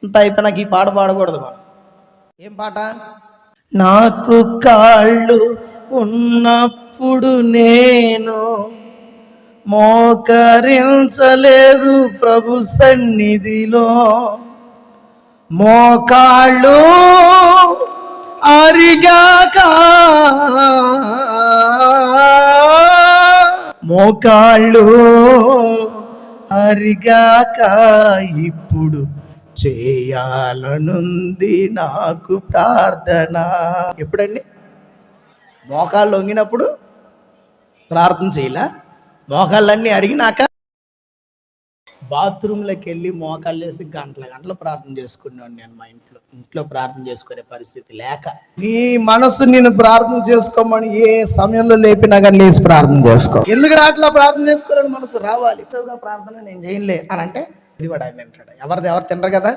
అంత అయిపోయినాక ఈ పాట పాడకూడదు మనం. ఏం పాట? నాకు కాళ్ళు ఉన్నప్పుడు నేను మోకరించలేదు ప్రభు సన్నిధిలో, మోకాళ్ళు అరిగాక మోకాళ్ళు అరిగాక ఇప్పుడు చేయాలనుంది నాకు ప్రార్థన. ఎప్పుడండి? మోకాళ్ళు వంగినప్పుడు ప్రార్థన చేయలే, మోకాళ్ళన్నీ అరిగినాక బాత్రూంలోకి వెళ్ళి మోకాళ్ళు వేసి గంటలు ప్రార్థన చేసుకున్నాను నేను. మా ఇంట్లో ప్రార్థన చేసుకునే పరిస్థితి లేక, నీ మనసు నేను ప్రార్థన చేసుకోమని ఏ సమయంలో లేపినా కానీ లేచి ప్రార్థన చేసుకో. ఎందుకు రాట్లా? ప్రార్థన చేసుకోవాలని మనసు రావాలి. ప్రార్థన నేను చేయలే అని అంటే ఇది కూడా ఆయన తింటాడు. ఎవరు తినరు కదా.